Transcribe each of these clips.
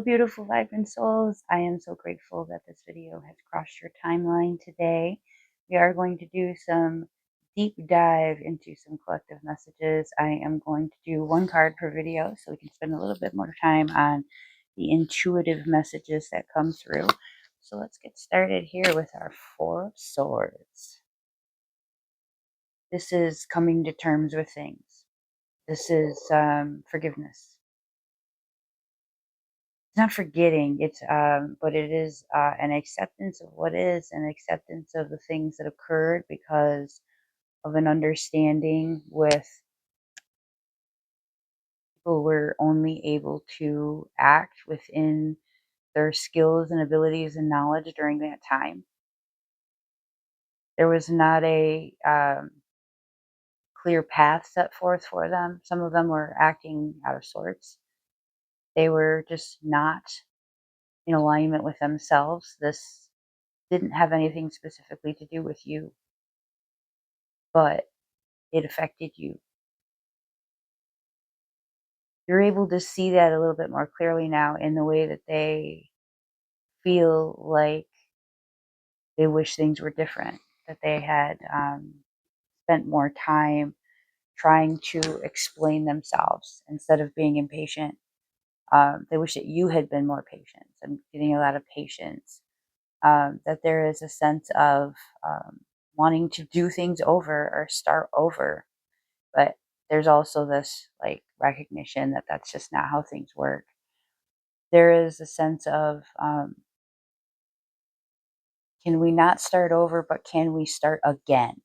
Hello, beautiful, vibrant souls. I am so grateful that this video has crossed your timeline today. We are going to do some deep dive into some collective messages. I am going to do one card per video so we can spend a little bit more time on the intuitive messages that come through. So let's get started here with our Four of Swords. This is coming to terms with things. This is forgiveness. It's not forgetting, it's but it is an acceptance of what is, an acceptance of the things that occurred because of an understanding with people who were only able to act within their skills and abilities and knowledge during that time. There was not a clear path set forth for them. Some of them were acting out of sorts. They were just not in alignment with themselves. This didn't have anything specifically to do with you, but it affected you. You're able to see that a little bit more clearly now in the way that they feel like they wish things were different, that they had spent more time trying to explain themselves instead of being impatient. They wish that you had been more patient. I'm getting a lot of patience. That there is a sense of wanting to do things over or start over, but there's also this like recognition that that's just not how things work. There is a sense of can we not start over, but can we start again?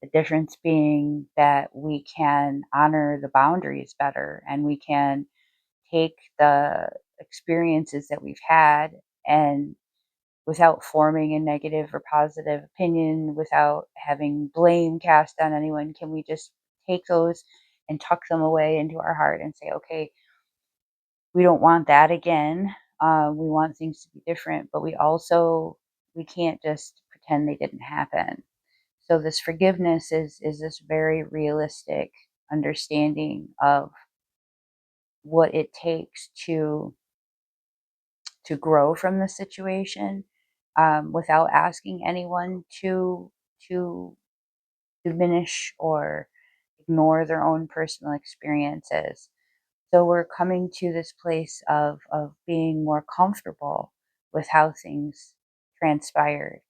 The difference being that we can honor the boundaries better and we can take the experiences that we've had and without forming a negative or positive opinion, without having blame cast on anyone, can we just take those and tuck them away into our heart and say, okay, we don't want that again. We want things to be different, but we can't just pretend they didn't happen. So this forgiveness is this very realistic understanding of what it takes to grow from the situation, without asking anyone to diminish or ignore their own personal experiences. So we're coming to this place of being more comfortable with how things transpired,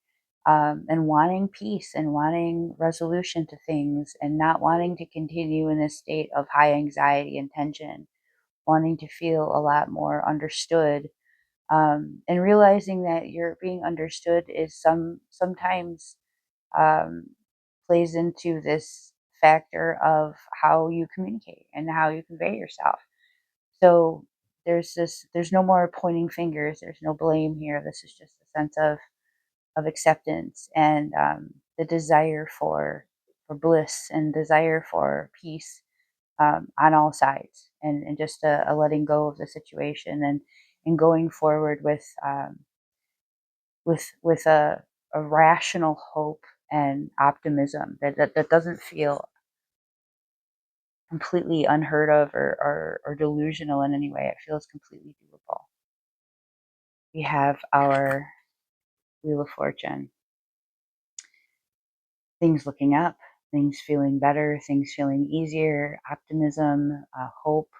and wanting peace and wanting resolution to things and not wanting to continue in this state of high anxiety and tension, wanting to feel a lot more understood, and realizing that you're being understood is sometimes um, plays into this factor of how you communicate and how you convey yourself. So there's no more pointing fingers. There's no blame here. This is just a sense of acceptance and the desire for bliss and desire for peace, on all sides, and just a letting go of the situation and going forward with a rational hope and optimism that doesn't feel completely unheard of or delusional in any way. It feels completely doable. We have our Wheel of Fortune. Things looking up, things feeling better, things feeling easier, optimism, hope.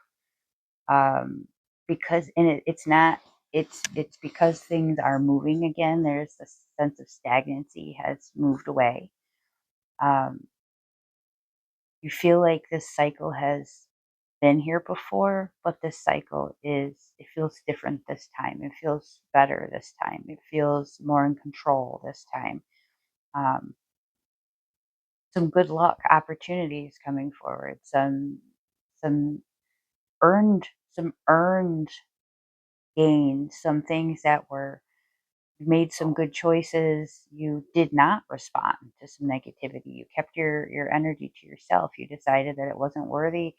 Because and it's not it's because things are moving again. There's this sense of stagnancy has moved away. Um, you feel like this cycle has been here before, but this cycle it feels different this time. It feels better this time. It feels more in control this time. Um, some good luck opportunities coming forward. Some earned some earned gains. Some things that were you made some good choices. You did not respond to some negativity. You kept your energy to yourself. You decided that it wasn't worthy,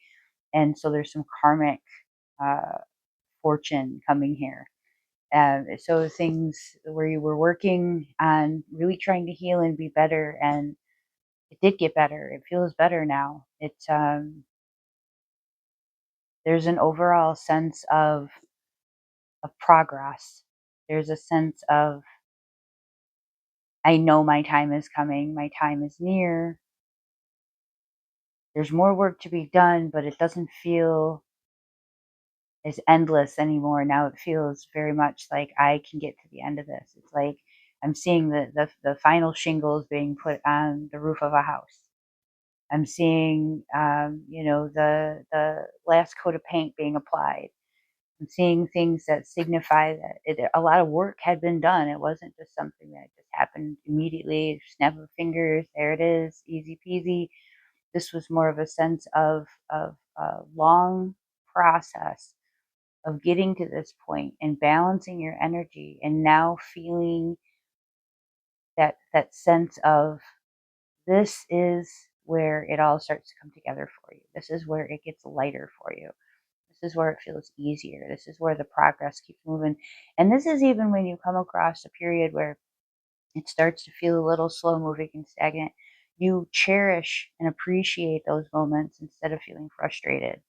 and so there's some karmic uh, fortune coming here. So things where you were working on really trying to heal and be better, and it did get better. It feels better now. There's an overall sense of of progress. There's a sense of, I know my time is coming, my time is near. There's more work to be done, but it doesn't feel as endless anymore. Now it feels very much like I can get to the end of this. It's like I'm seeing the final shingles being put on the roof of a house. I'm seeing, the last coat of paint being applied. I'm seeing things that signify that a lot of work had been done. It wasn't just something that just happened immediately, snap of fingers, there it is, easy peasy. This was more of a sense of a long process of getting to this point and balancing your energy, and now feeling that sense of, this is where it all starts to come together for you. This is where it gets lighter for you. This is where it feels easier. This is where the progress keeps moving. And this is even when you come across a period where it starts to feel a little slow moving and stagnant. You cherish and appreciate those moments instead of feeling frustrated.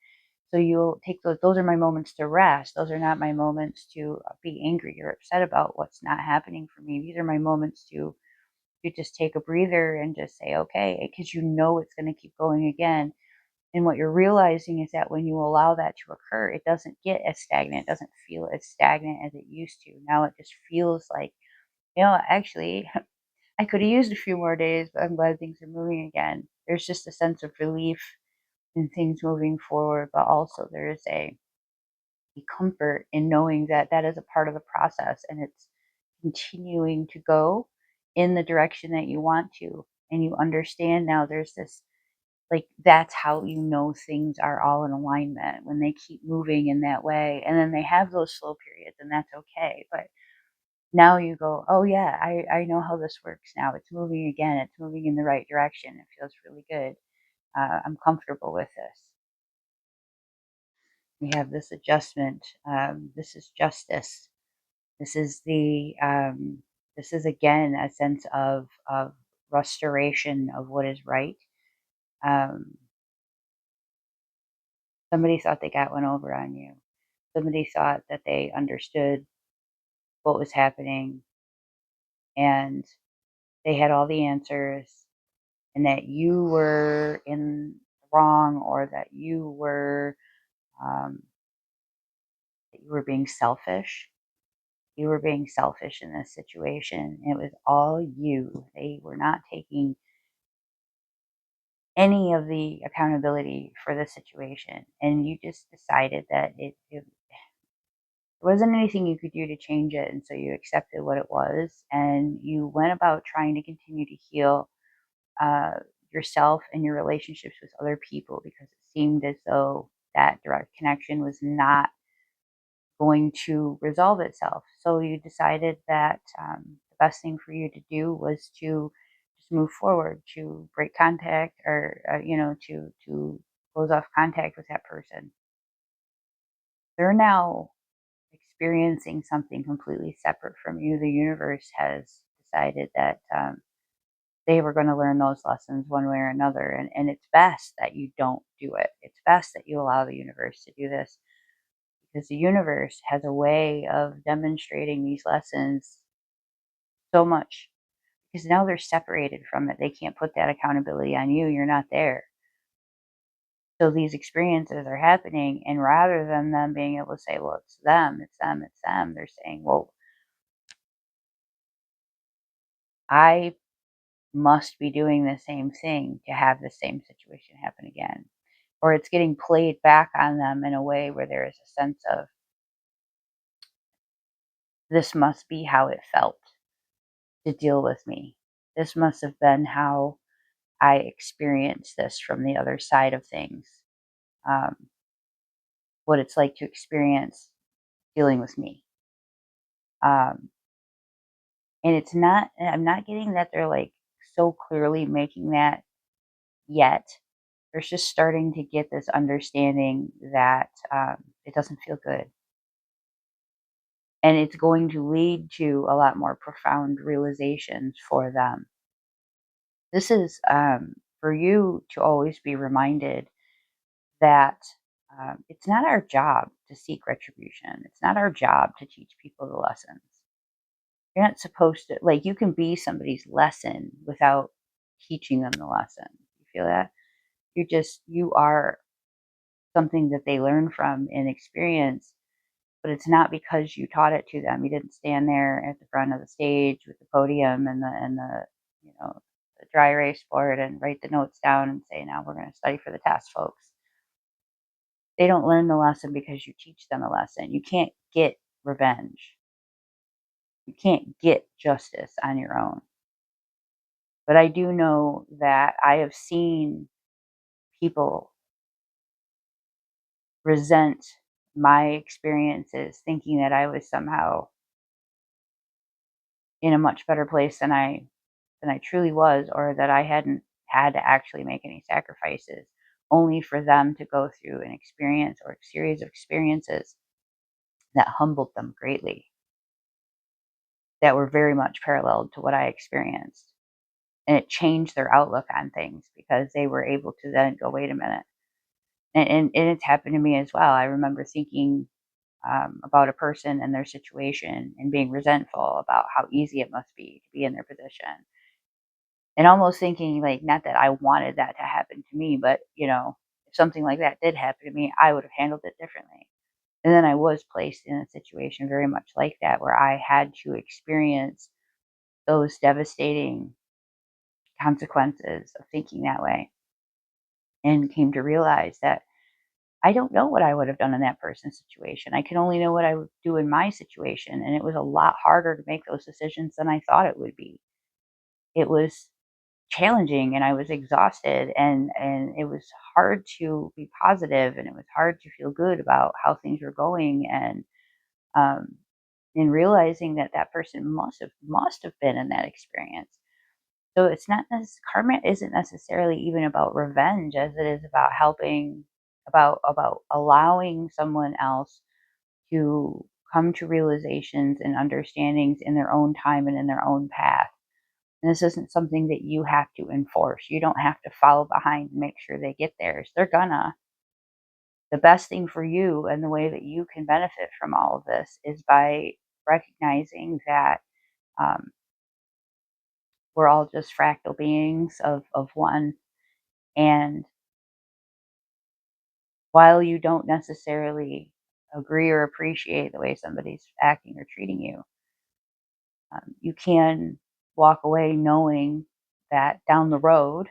So you'll take those are my moments to rest. Those are not my moments to be angry or upset about what's not happening for me. These are my moments to just take a breather and just say, okay, because you know it's going to keep going again. And what you're realizing is that when you allow that to occur, it doesn't get as stagnant. It doesn't feel as stagnant as it used to. Now it just feels like, actually, I could have used a few more days, but I'm glad things are moving again. There's just a sense of relief in things moving forward, but also there is a comfort in knowing that that is a part of the process, and it's continuing to go in the direction that you want to. And you understand now there's this, like, that's how you know things are all in alignment, when they keep moving in that way. And then they have those slow periods, and that's okay. But now you go, oh yeah, I know how this works now. It's moving again. It's moving in the right direction. It feels really good. I'm comfortable with this. We have this adjustment. This is justice. This is this is again a sense of restoration of what is right. Um, Somebody thought they got one over on you. Somebody thought that they understood what was happening, and they had all the answers, and that you were in wrong, or um, that you were being selfish. You were being selfish in this situation. It was all you. They were not taking any of the accountability for the situation, and you just decided that it wasn't anything you could do to change it, and so you accepted what it was, and you went about trying to continue to heal uh, yourself and your relationships with other people, because it seemed as though that direct connection was not going to resolve itself. So you decided that the best thing for you to do was to just move forward, to break contact, or to close off contact with that person. They're now experiencing something completely separate from you. The universe has decided that they were going to learn those lessons one way or another. And it's best that you don't do it. It's best that you allow the universe to do this, because the universe has a way of demonstrating these lessons so much, because now they're separated from it. They can't put that accountability on you. You're not there. So these experiences are happening. And rather than them being able to say, well, it's them, it's them, it's them, they're saying, well, I must be doing the same thing to have the same situation happen again. Or it's getting played back on them in a way where there is a sense of, this must be how it felt to deal with me. This must have been how I experienced this from the other side of things. Um, what it's like to experience dealing with me. Um, and I'm not getting that they're like so clearly making that yet. There's just starting to get this understanding that it doesn't feel good. And it's going to lead to a lot more profound realizations for them. This is for you to always be reminded that it's not our job to seek retribution. It's not our job to teach people the lessons. You're not supposed to, like, you can be somebody's lesson without teaching them the lesson. You feel that? You are something that they learn from and experience, but it's not because you taught it to them. You didn't stand there at the front of the stage with the podium and the you know the dry erase board and write the notes down and say, now we're going to study for the test, folks. They don't learn the lesson because you teach them a lesson. You can't get revenge. You can't get justice on your own. But I do know that I have seen people resent my experiences, thinking that I was somehow in a much better place than I truly was, or that I hadn't had to actually make any sacrifices, only for them to go through an experience or a series of experiences that humbled them greatly, that were very much paralleled to what I experienced. And it changed their outlook on things because they were able to then go, wait a minute. And it's happened to me as well. I remember thinking about a person and their situation and being resentful about how easy it must be to be in their position. And almost thinking, like, not that I wanted that to happen to me, but, if something like that did happen to me, I would have handled it differently. And then I was placed in a situation very much like that where I had to experience those devastating consequences of thinking that way, and came to realize that I don't know what I would have done in that person's situation. I can only know what I would do in my situation. And it was a lot harder to make those decisions than I thought it would be. It was challenging and I was exhausted, and it was hard to be positive, and it was hard to feel good about how things were going, and um in realizing that that person must have been in that experience. So it's not karma isn't necessarily even about revenge as it is about helping, about allowing someone else to come to realizations and understandings in their own time and in their own path. And this isn't something that you have to enforce. You don't have to follow behind and make sure they get theirs. They're gonna. The best thing for you and the way that you can benefit from all of this is by recognizing that um, we're all just fractal beings of one. And while you don't necessarily agree or appreciate the way somebody's acting or treating you, you can walk away knowing that down the road,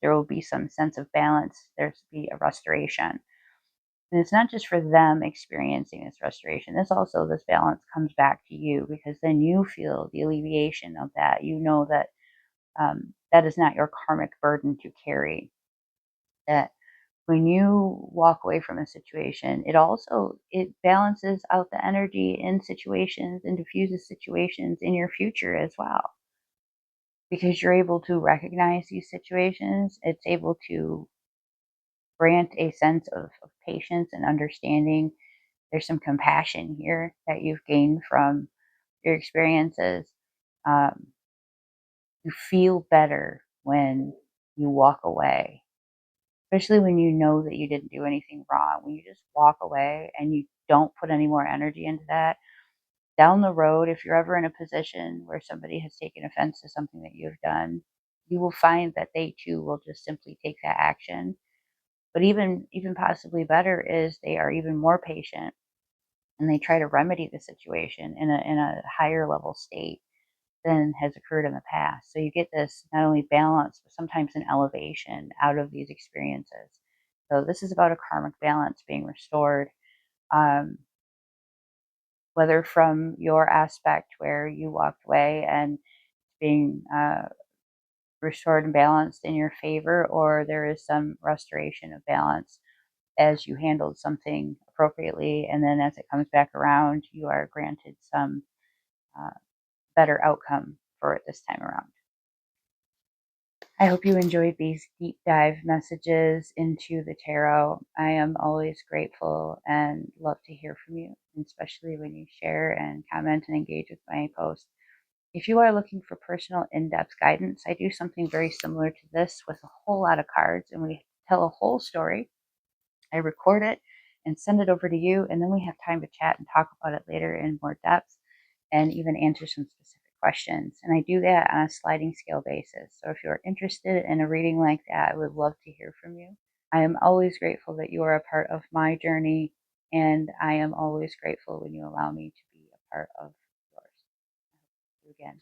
there will be some sense of balance. There's be a restoration. And it's not just for them experiencing this restoration. This balance comes back to you, because then you feel the alleviation of that. You know that that is not your karmic burden to carry. That when you walk away from a situation, it balances out the energy in situations and diffuses situations in your future as well, because you're able to recognize these situations. It's able to grant a sense of patience and understanding. There's some compassion here that you've gained from your experiences. Um, you feel better when you walk away, especially when you know that you didn't do anything wrong. When you just walk away and you don't put any more energy into that, down the road, if you're ever in a position where somebody has taken offense to something that you've done, you will find that they too will just simply take that action. But even possibly better is they are even more patient, and they try to remedy the situation in a higher level state than has occurred in the past. So you get this not only balance, but sometimes an elevation out of these experiences. So this is about a karmic balance being restored, um, whether from your aspect where you walked away and being restored and balanced in your favor, or there is some restoration of balance as you handled something appropriately, and then as it comes back around, you are granted some uh, better outcome for it this time around. I hope you enjoyed these deep dive messages into the tarot. I am always grateful and love to hear from you, especially when you share and comment and engage with my posts. If you are looking for personal in-depth guidance, I do something very similar to this with a whole lot of cards, and we tell a whole story. I record it and send it over to you. And then we have time to chat and talk about it later in more depth and even answer some specific questions. And I do that on a sliding scale basis. So if you're interested in a reading like that, I would love to hear from you. I am always grateful that you are a part of my journey, and I am always grateful when you allow me to be a part of yours. Again.